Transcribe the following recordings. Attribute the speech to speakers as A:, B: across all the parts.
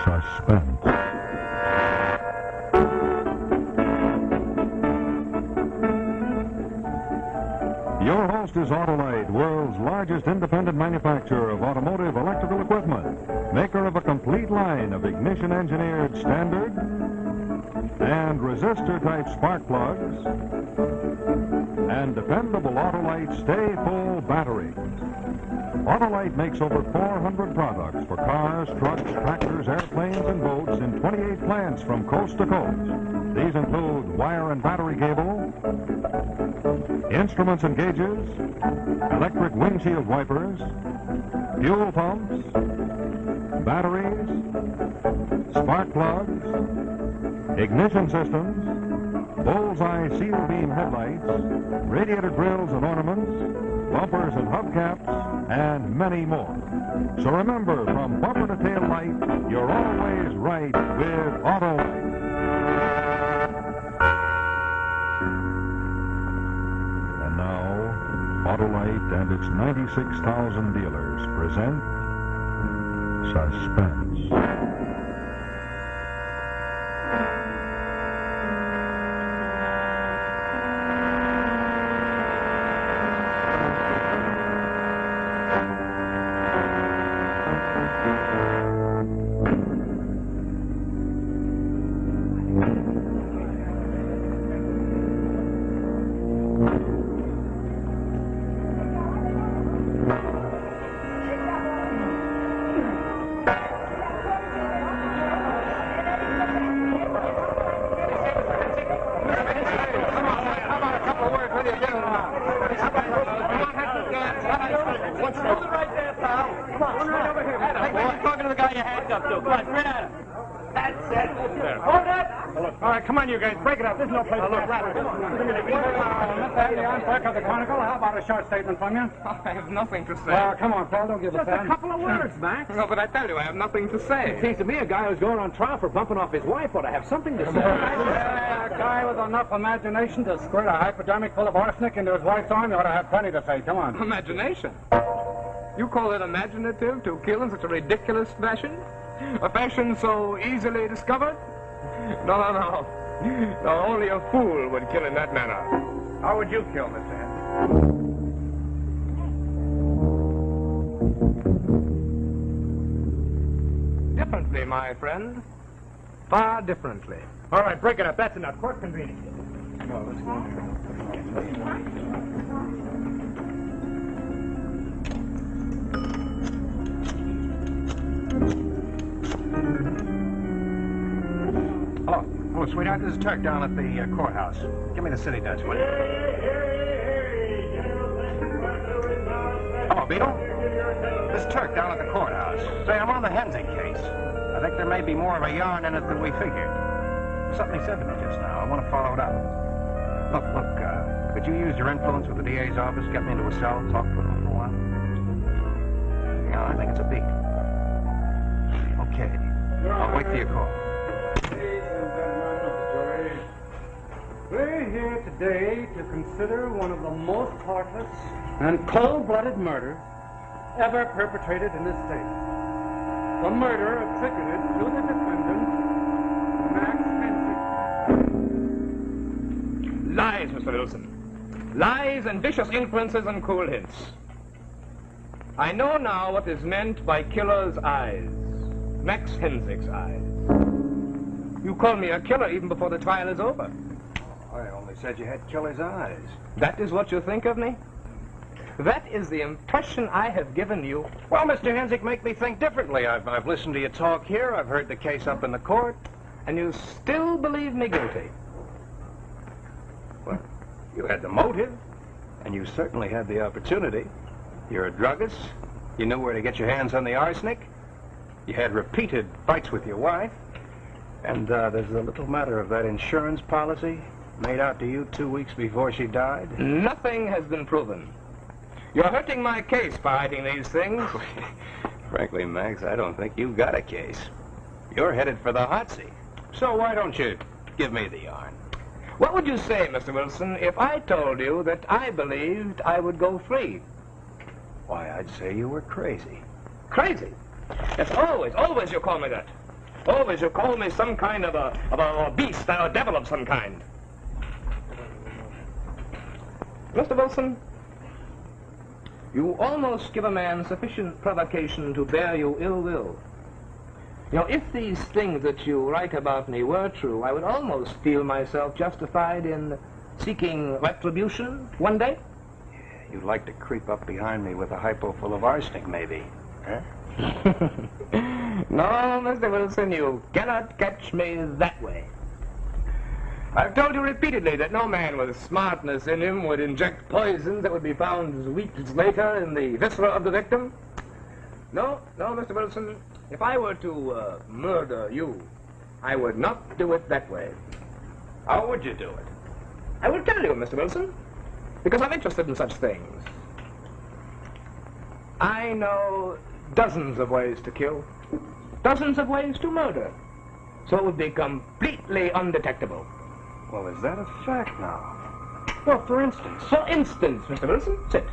A: Suspense. Your host is Autolite, world's largest independent manufacturer of automotive electrical equipment, maker of a complete line of ignition-engineered standard and resistor-type spark plugs and dependable Autolite stay-full batteries. Autolite makes over 400 products for cars, trucks, tractors, airplanes, and boats in 28 plants from coast to coast. These include wire and battery cable, instruments and gauges, electric windshield wipers, fuel pumps, batteries, spark plugs, ignition systems, bullseye seal beam headlights, radiator grills and ornaments, bumpers and hubcaps, and many more. So remember, from bumper to tail light, you're always right with Autolite. And now, Autolite and its 96,000 dealers present Suspense.
B: All right, come on, you guys, break it up. There's no place to look. Mr. Andy, I'm back of the Chronicle. How about a short statement from you?
C: I have nothing to say.
B: Well, come on, Paul, don't give a
D: Just a couple of words, Max.
C: No, but I tell you, I have nothing to say.
D: It seems to me a guy who's going on trial for bumping off his wife ought to have something to say.
B: A guy with enough imagination to squirt a hypodermic full of arsenic into his wife's arm, you ought to have plenty to say. Come on.
C: Imagination? You call it imaginative to kill in such a ridiculous fashion? A fashion so easily discovered? No. No, only a fool would kill in that manner.
B: How would you kill, Mr. Hensig?
C: Differently, my friend. Far differently.
B: All right, break it up. That's enough. Court convening.
E: Oh, sweetheart, this is Turk down at the courthouse. Give me the city desk, will you? Hello, Beetle. This is Turk down at the courthouse. Say, I'm on the Hensig case. I think there may be more of a yarn in it than we figured. Something he said to me just now. I want to follow it up. Look, could you use your influence with the DA's office, get me into a cell, talk to him for a while? Yeah, I think it's a beat. Okay. I'll wait for your call.
B: We're here today to consider one of the most heartless and cold-blooded murders ever perpetrated in this state. The murder attributed to the defendant, Max Hensig.
C: Lies, Mr. Wilson. Lies and vicious inferences and cool hints. I know now what is meant by killer's eyes. Max Hensig's eyes. You call me a killer even before the trial is over.
E: I only said you had killer's eyes.
C: That is what you think of me? That is the impression I have given you.
E: Well, Mr. Hensig, make me think differently. I've listened to you talk here. I've heard the case up in the court.
C: And you still believe me guilty?
E: Well, you had the motive, and you certainly had the opportunity. You're a druggist. You knew where to get your hands on the arsenic. You had repeated fights with your wife. And there's the little matter of that insurance policy made out to you 2 weeks before she died.
C: Nothing has been proven. You're hurting my case by hiding these things.
E: Frankly, Max, I don't think you've got a case. You're headed for the hot seat. So why don't you give me the yarn?
C: What would you say, Mr. Wilson, if I told you that I believed I would go free?
E: Why, I'd say you were crazy.
C: Crazy? Yes, always you call me that. Always you call me some kind of a beast, a devil of some kind. Mr. Wilson, you almost give a man sufficient provocation to bear you ill will. You know, if these things that you write about me were true, I would almost feel myself justified in seeking retribution one day.
E: You'd like to creep up behind me with a hypo full of arsenic, maybe, huh?
C: No, Mr. Wilson, you cannot catch me that way. I've told you repeatedly that no man with smartness in him would inject poisons that would be found weeks later in the viscera of the victim. No, Mr. Wilson, if I were to murder you, I would not do it that way.
E: How would you do it?
C: I will tell you, Mr. Wilson, because I'm interested in such things. I know dozens of ways to kill, dozens of ways to murder, so it would be completely undetectable.
E: Well, is that a fact now? Well, for instance.
C: For instance, Mr. Wilson, sit.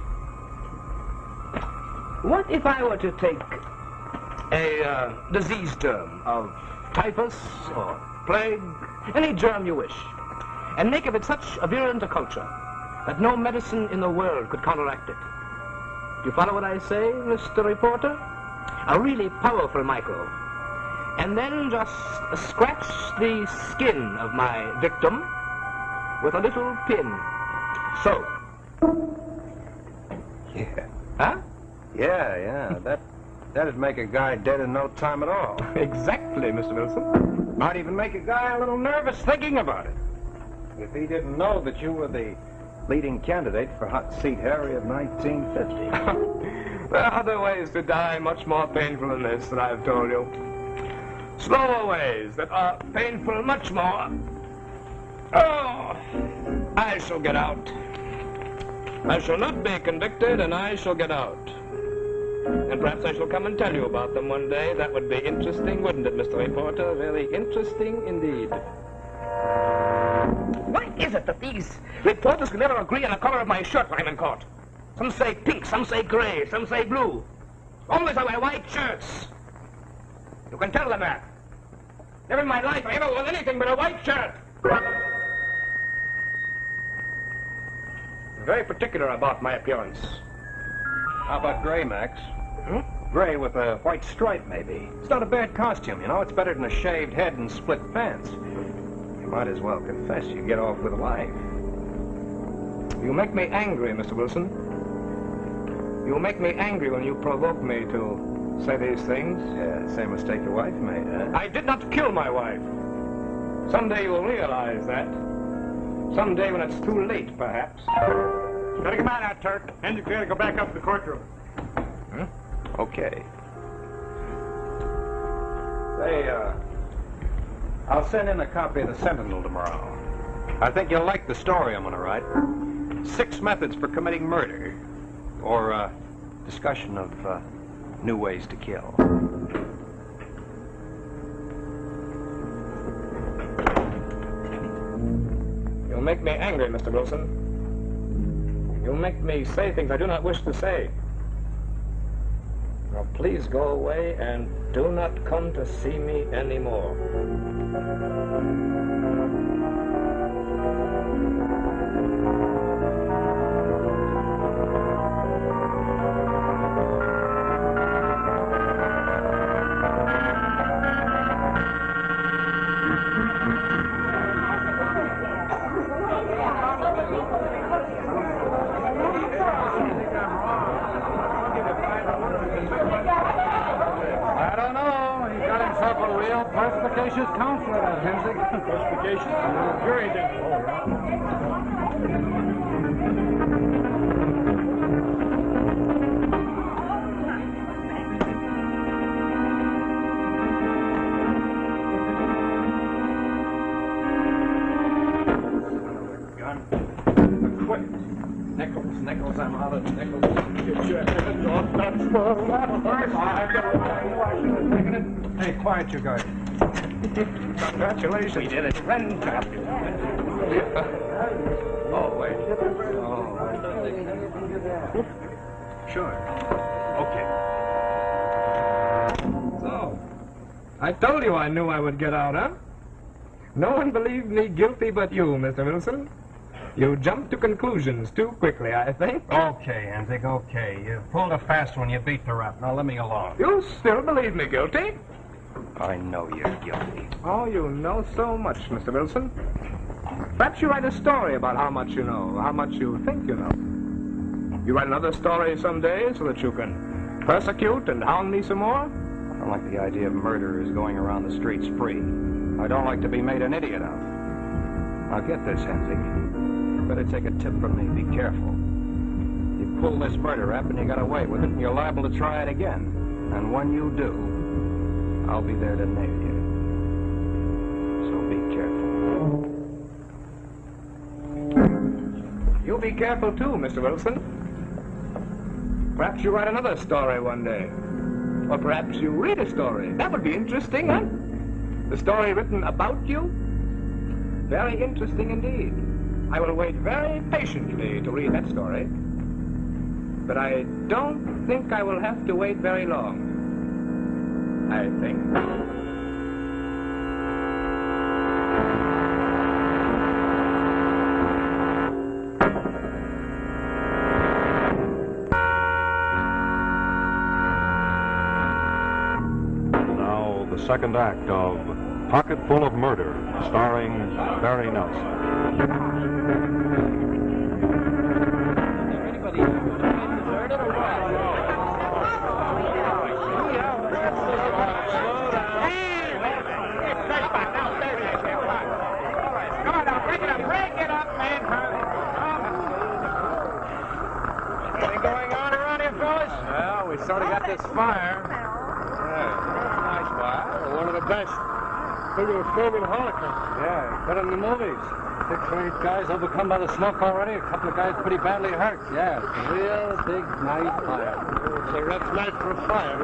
C: What if I were to take a disease germ of typhus or plague, any germ you wish, and make of it such a virulent a culture that no medicine in the world could counteract it? Do you follow what I say, Mr. Reporter? A really powerful microbe. And then just scratch the skin of my victim with a little pin. So.
E: Yeah.
C: Huh?
E: Yeah. That'd make a guy dead in no time at all.
C: Exactly, Mr. Wilson.
E: Might even make a guy a little nervous thinking about it. If he didn't know that you were the leading candidate for Hot Seat Harry of 1950.
C: There are other ways to die much more painful than this that I've told you. Slower ways that are painful much more. Oh, I shall get out. I shall not be convicted, and I shall get out. And perhaps I shall come and tell you about them one day. That would be interesting, wouldn't it, Mr. Reporter? Very interesting indeed. Why is it that these reporters can never agree on the color of my shirt when I'm in court? Some say pink, some say gray, some say blue. Always I wear white shirts. You can tell them that. Never in my life I ever wore anything but a white shirt. I'm very particular about my appearance.
E: How about gray, Max?
C: Hmm?
E: Gray with a white stripe, maybe. It's not a bad costume, you know. It's better than a shaved head and split pants. You might as well confess you get off with life.
C: You make me angry, Mr. Wilson. You make me angry when you provoke me to say these things.
E: Yeah, same mistake your wife made, huh?
C: I did not kill my wife. Someday you will realize that. Someday when it's too late, perhaps.
B: Gotta come out now, Turk. And you gotta go back up to the courtroom.
C: Huh?
E: Okay. Say, I'll send in a copy of the Sentinel tomorrow. I think you'll like the story I'm gonna write. 6 methods for committing murder. Or, discussion of, new ways to kill.
C: You'll make me angry, Mr. Wilson. You'll make me say things I do not wish to say. Now, please go away and do not come to see me anymore.
B: I don't know. He got himself a real perspicacious counselor, that Hensig. Perspicacious? Very
E: Nichols, I'm out of Nichols.
B: Get your hands off that swirl.
E: Hey, quiet, you guys.
C: Congratulations. We did it. Friend.
E: Oh, wait. Oh. Sure. Okay. So, I
C: I told you I knew I would get out, huh? No one believed me guilty but you, Mr. Wilson. You jumped to conclusions too quickly, I think.
E: Okay, Hensig, okay. You pulled a fast one. You beat the rap. Now let me alone.
C: You still believe me guilty?
E: I know you're guilty.
C: Oh, you know so much, Mr. Wilson. Perhaps you write a story about how much you know, how much you think you know. You write another story someday so that you can persecute and hound me some more?
E: I don't like the idea of murderers going around the streets free. I don't like to be made an idiot of. Now get this, Hensig. Better take a tip from me. Be careful. You pull this murder rap and you got away with it, and you're liable to try it again. And when you do, I'll be there to nail you. So be careful.
C: You be careful too, Mr. Wilson. Perhaps you write another story one day. Or perhaps you read a story. That would be interesting, huh? The story written about you? Very interesting indeed. I will wait very patiently to read that story. But I don't think I will have to wait very long. I think.
A: Now, the second act of Pocketful of Murder, starring Barry Nelson.
B: Sort of got this fire.
E: Nice fire.
B: One of the best. Figure of flaming holocaust. Yeah, better than the movies. 6 or 8 guys overcome by the smoke already. A couple of guys pretty badly hurt. Yeah, it's a real big, nice fire. It's a rough night for a fire.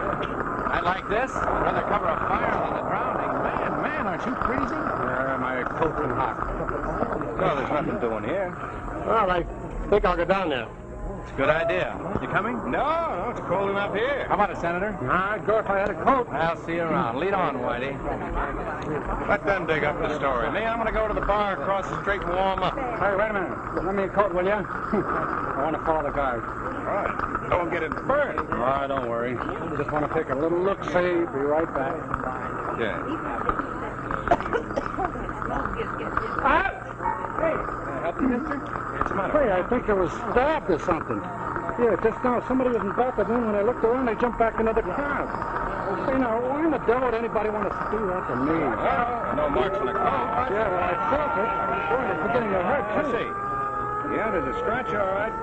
E: I like this. I'd rather cover a fire than the drowning. Man, aren't you freezing?
B: Yeah, my coat's been hot.
E: No, there's nothing doing here.
B: Well, I think I'll go down there.
E: It's a good idea. You coming? No, it's cold enough here.
B: How about it, Senator? I'd go if I had a coat.
E: I'll see you around. Lead on, Whitey. Let them dig up the story. Me, I'm going to go to the bar across the street and warm up.
B: Hey, wait a minute. Lend me a coat, will you? I want to follow the guys.
E: All right. Don't get it burned.
B: All right, don't worry. Just want to take a little look-see. Be right back.
E: Yeah.
B: Hey! Can I help you, mister?
E: What's the matter?
B: Hey, I think I was stabbed or something. Yeah, just now somebody was in back of me. When I looked around, they jumped back into the crowd. Say, now, why in the devil would anybody want to do that to me?
E: Well, no marks on the coat.
B: Yeah, well, I felt it. Boy, it's beginning to hurt, too.
E: Let's see. Yeah, there's a scratch, all right.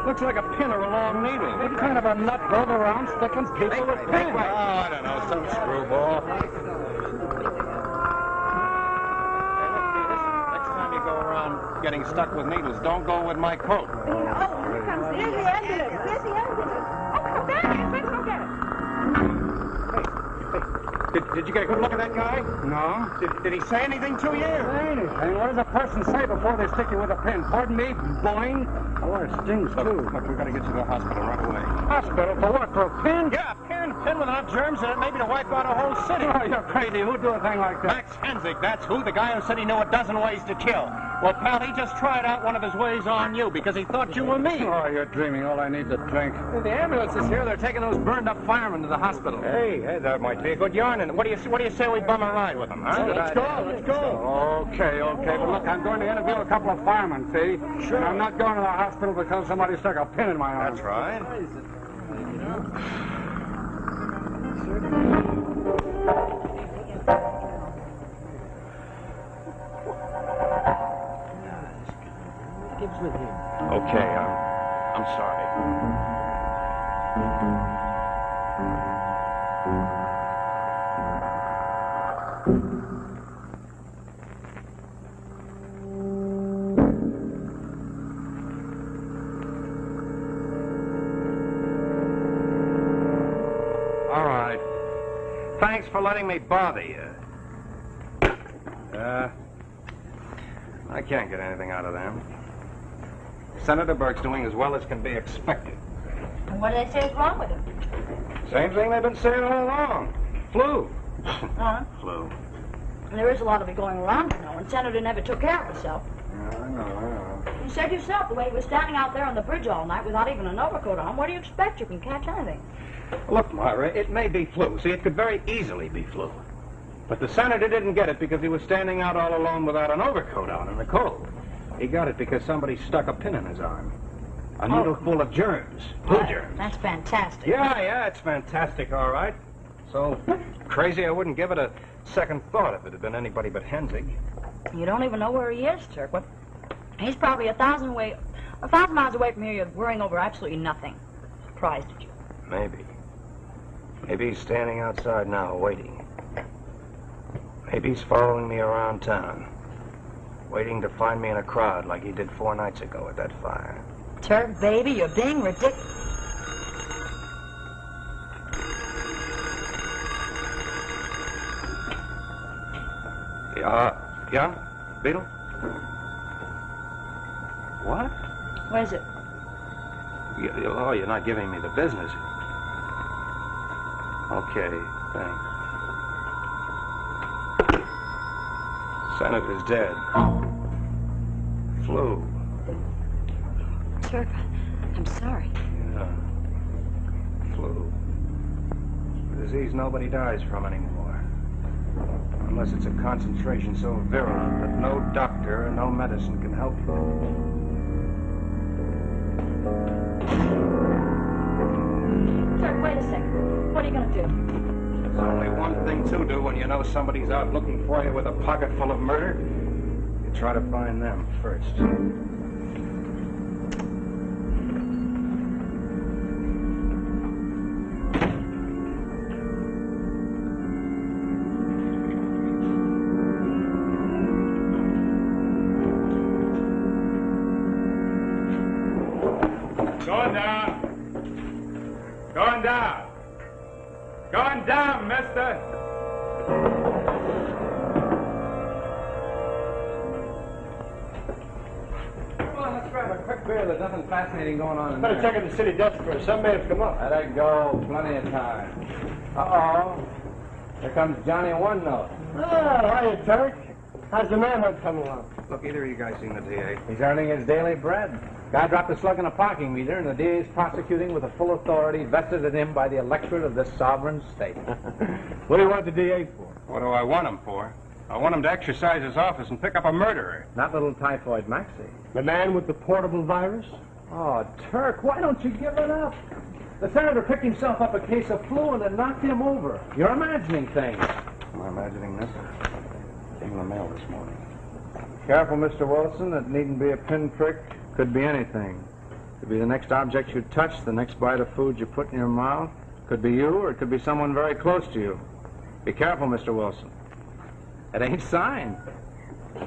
E: Looks like a pin or a long needle.
B: What kind of a nut goes around sticking people with pins?
E: Oh, I don't know, some screwball. Next time you go around getting stuck with needles, don't go with my coat.
F: Oh, here comes. Here's the ambulance. Here's the ambulance. Oh, come back. Let's go get it.
E: Did you get a good look at that guy?
B: No.
E: Did he say anything to you?
B: Say anything? What does a person say before they stick you with a pin? Pardon me, boing? Oh, it stings, too.
E: Look, we've got to get you to the hospital right away.
B: Hospital? For what? For a pin?
E: Yeah, a pin with enough germs in it, maybe to wipe out a whole city.
B: Oh, you're crazy. Who'd do a thing like that?
E: Max Hensig, that's who. The guy who said he knew a dozen ways to kill. Well, pal, he just tried out one of his ways on you because he thought you were me.
B: Oh, you're dreaming. All I need's a drink.
C: The ambulance is here. They're taking those burned-up firemen to the hospital.
E: Hey, that might be a good yarn. And what do you say we bum a ride with him, huh?
B: Let's go. Okay. But look, I'm going to interview a couple of firemen, see? Sure. And I'm not going to the hospital because somebody stuck a pin in my arm.
E: That's right. Okay, I'm sorry. All right. Thanks for letting me bother you. I can't get anything out of them. Senator Burke's doing as well as can be expected.
F: And what do they say is wrong with him?
E: Same thing they've been saying all along. Flu. Flu.
F: There is a lot of it going around, you know, and Senator never took care of himself.
E: Yeah, I know.
F: You said yourself, the way he was standing out there on the bridge all night without even an overcoat on, what do you expect? You can catch anything.
E: Look, Myra, it may be flu. See, it could very easily be flu. But the senator didn't get it because he was standing out all alone without an overcoat on in the cold. He got it because somebody stuck a pin in his arm. A needle full of germs. Flu germs.
F: That's fantastic.
E: Yeah, it's fantastic, all right. So crazy I wouldn't give it a second thought if it had been anybody but Hensig.
F: You don't even know where he is, Turk. What? He's probably 1,000 miles away from here. You're worrying over absolutely nothing. Surprised at you.
E: Maybe. Maybe he's standing outside now, waiting. Maybe he's following me around town, waiting to find me in a crowd like he did 4 nights ago at that fire.
F: Turk, baby, you're being ridiculous.
E: Yeah? Beetle? What?
F: What is it?
E: Oh, you're not giving me the business. Okay, thanks. Senator's dead. Flu.
F: Turk, I'm sorry.
E: Yeah. Flu. A disease nobody dies from anymore. Unless it's a concentration so virulent that no doctor or no medicine can help you.
F: Turk, wait a second. What are you going to do?
E: There's only one thing to do when you know somebody's out looking for you with a pocket full of murder. You try to find them first.
B: Going down. Going down. Going down, mister.
D: Come on, let's grab a quick beer. There's nothing fascinating going on in
B: Better check in the city desk first. Some may have come up.
D: Let it go. Plenty of time. Uh-oh. Here comes Johnny One Note.
B: Ah, hiya, Turk. How's the manhunt coming along?
E: Look, either of you guys seen the DA?
D: He's earning his daily bread. Guy dropped a slug in a parking meter, and the DA's prosecuting with the full authority vested in him by the electorate of this sovereign state.
B: What do you want the DA for?
E: What do I want him for? I want him to exercise his office and pick up a murderer.
D: Not little typhoid Maxie.
B: The man with the portable virus?
D: Oh, Turk, why don't you give it up? The senator picked himself up a case of flu and it knocked him over. You're imagining things.
E: Am I imagining this? Came in the mail this morning.
D: Careful, Mr. Wilson. It needn't be a pinprick. Could be anything. Could be the next object you touch, the next bite of food you put in your mouth. Could be you, or it could be someone very close to you. Be careful, Mr. Wilson. It ain't signed.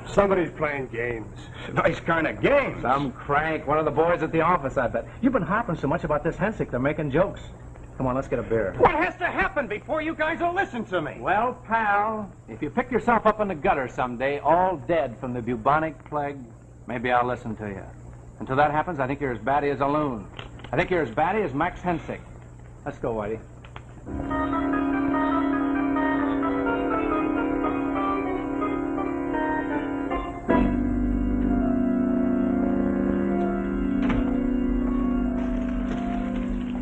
B: Somebody's playing games.
E: Nice kind of game.
D: Some crank, one of the boys at the office, I bet. You've been harping so much about this Hensig, they're making jokes. Come on, let's get a beer.
E: What has to happen before you guys will listen to me?
D: Well, pal, if you pick yourself up in the gutter someday, all dead from the bubonic plague, maybe I'll listen to you. Until that happens, I think you're as batty as a loon. I think you're as batty as Max Hensig. Let's go, Whitey.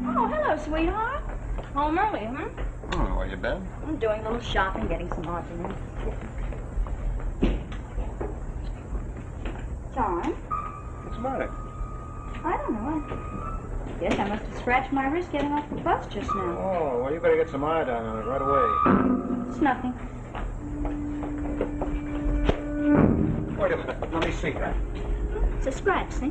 F: Oh, hello, sweetheart. Home early, huh?
E: Oh, where you been?
F: I'm doing a little shopping, getting some odds in there. John?
E: What's the matter?
F: I don't know. I guess I must have scratched my wrist getting off the bus just now.
E: Oh, well, you better get some iodine on it right away.
F: It's nothing.
E: Wait a minute. Let me see that.
F: It's a scratch, see?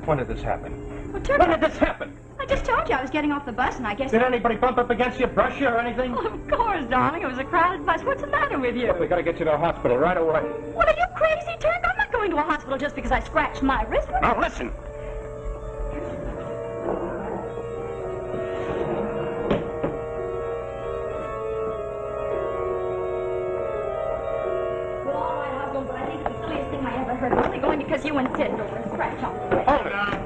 E: When did this happen?
F: Well, Turk,
E: When did this happen?
F: I just told you I was getting off the bus, and I guess...
E: Did anybody bump up against you, brush you, or anything?
F: Well, of course, darling. It was a crowded bus. What's the matter with you?
E: We gotta get you to a hospital right away.
F: What, are you crazy, Turk? I'm not going to a hospital just because I scratched my wrist. What...
E: Now, listen.
F: Well, all right, I'll go, but I think it's the silliest thing I ever heard. I'm only going because you insist over a scratch on the wrist.
E: Hold it now.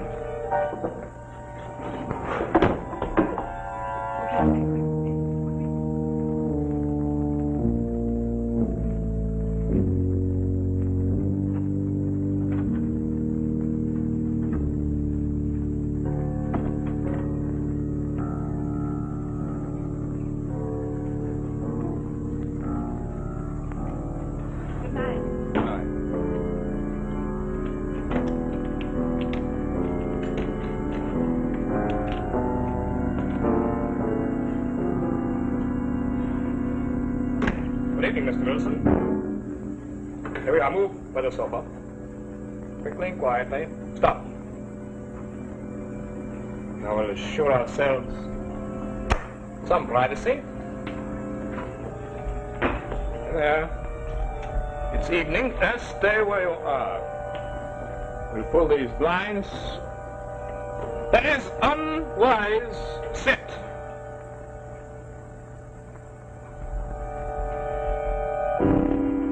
C: Speaking, Mr. Wilson. Here we are. Move by the sofa. Quickly and quietly. Stop. Now we'll assure ourselves some privacy. There. It's evening. Stay where you are. We'll pull these blinds. That is unwise. Sit.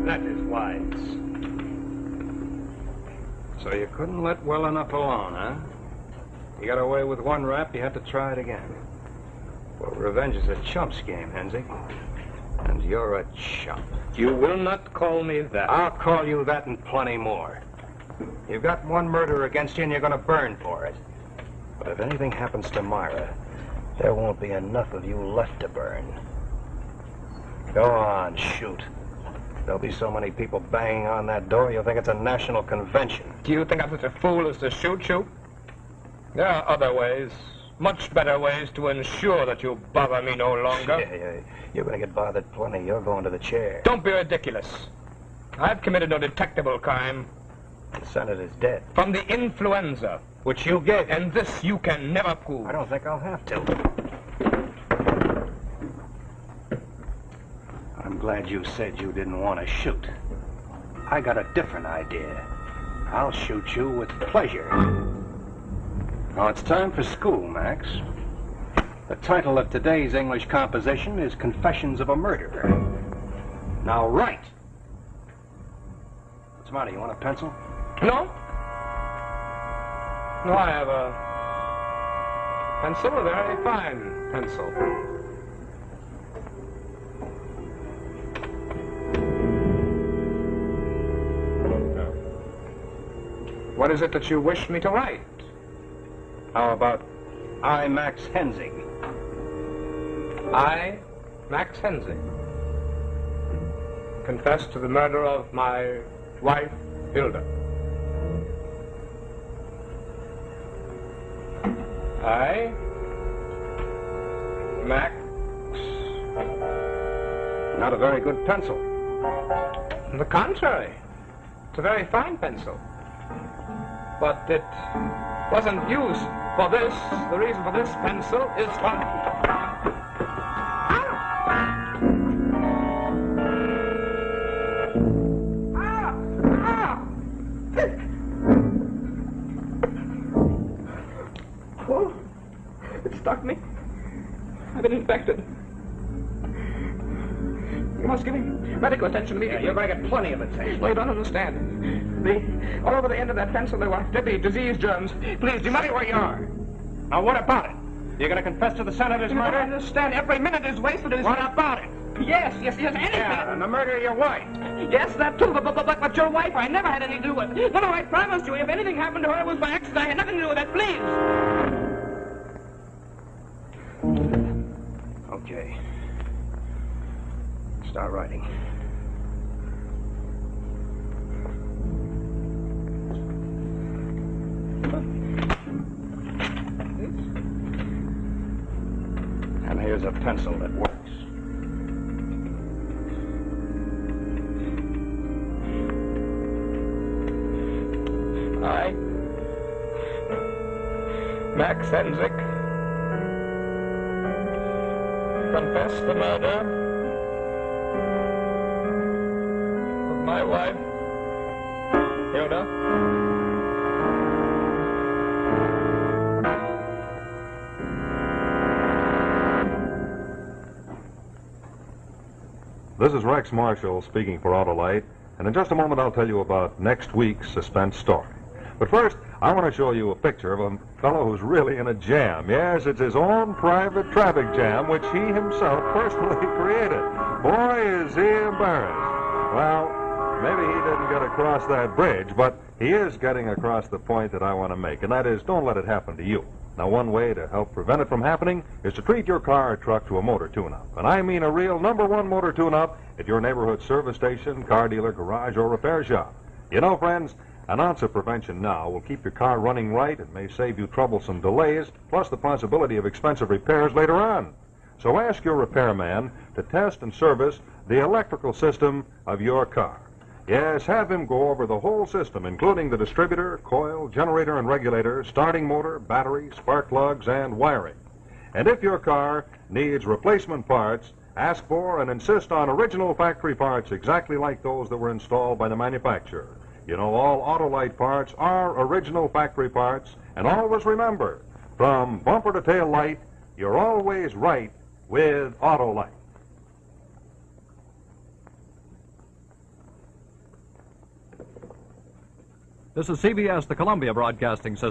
C: That is wise.
E: So you couldn't let well enough alone, huh? You got away with one rap, you had to try it again. Well, revenge is a chump's game, Hensig. And you're a chump.
C: You will not call me that.
E: I'll call you that and plenty more. You've got one murder against you and you're gonna burn for it. But if anything happens to Myra, there won't be enough of you left to burn. Go on, shoot. There'll be so many people banging on that door, you'll think it's a national convention.
C: Do you think I'm such a fool as to shoot you? There are other ways, much better ways to ensure that you bother me no longer.
E: Yeah, you're gonna get bothered plenty. You're going to the chair.
C: Don't be ridiculous. I've committed no detectable crime.
E: The Senator's dead.
C: From the influenza.
E: Which you gave him.
C: And this you can never prove.
E: I don't think I'll have to. I'm glad you said you didn't want to shoot. I got a different idea. I'll shoot you with pleasure. Now it's time for school, Max. The title of today's English composition is Confessions of a Murderer. Now write. What's the matter? You want a pencil?
C: No? No, I have a pencil, a very fine pencil. What is it that you wish me to write?
E: How about I, Max Hensig?
C: I, Max Hensig, confess to the murder of my wife, Hilda. I, Max...
E: Not a very good pencil.
C: On the contrary, it's a very fine pencil. But it wasn't used for this. The reason for this pencil is for... Oh, it stuck me. I've been infected. You must give me medical attention immediately.
E: You're going to get plenty of attention.
C: Well, you don't understand. All over the end of that pencil there were deadly disease germs. Please, do you mind where you are?
E: Now, what about it? You're going to confess to the Senator's
C: You don't
E: murder?
C: understand. Every minute is wasted.
E: What about it?
C: Yes, anything.
E: Yeah, and the murder of your wife.
C: Yes, that too, but your wife I never had anything to do with. No, I promised you, if anything happened to her, it was by accident. I had nothing to do with that, please.
E: Okay. Start writing. And here's a pencil that works.
C: I, Max Hensig, confess the murder of my wife, Hilda.
A: This is Rex Marshall speaking for Autolite, and in just a moment I'll tell you about next week's suspense story. But first, I want to show you a picture of a fellow who's really in a jam. Yes, it's his own private traffic jam, which he himself personally created. Boy, is he embarrassed. Well, maybe he didn't get across that bridge, but he is getting across the point that I want to make, and that is, don't let it happen to you. Now, one way to help prevent it from happening is to treat your car or truck to a motor tune-up. And I mean a real #1 motor tune-up at your neighborhood service station, car dealer, garage, or repair shop. You know, friends, an ounce of prevention now will keep your car running right and may save you troublesome delays, plus the possibility of expensive repairs later on. So ask your repairman to test and service the electrical system of your car. Yes, have him go over the whole system, including the distributor, coil, generator and regulator, starting motor, battery, spark plugs, and wiring. And if your car needs replacement parts, ask for and insist on original factory parts exactly like those that were installed by the manufacturer. You know, all Autolite parts are original factory parts, and always remember, from bumper to tail light, you're always right with Autolite.
G: This is CBS, the Columbia Broadcasting System.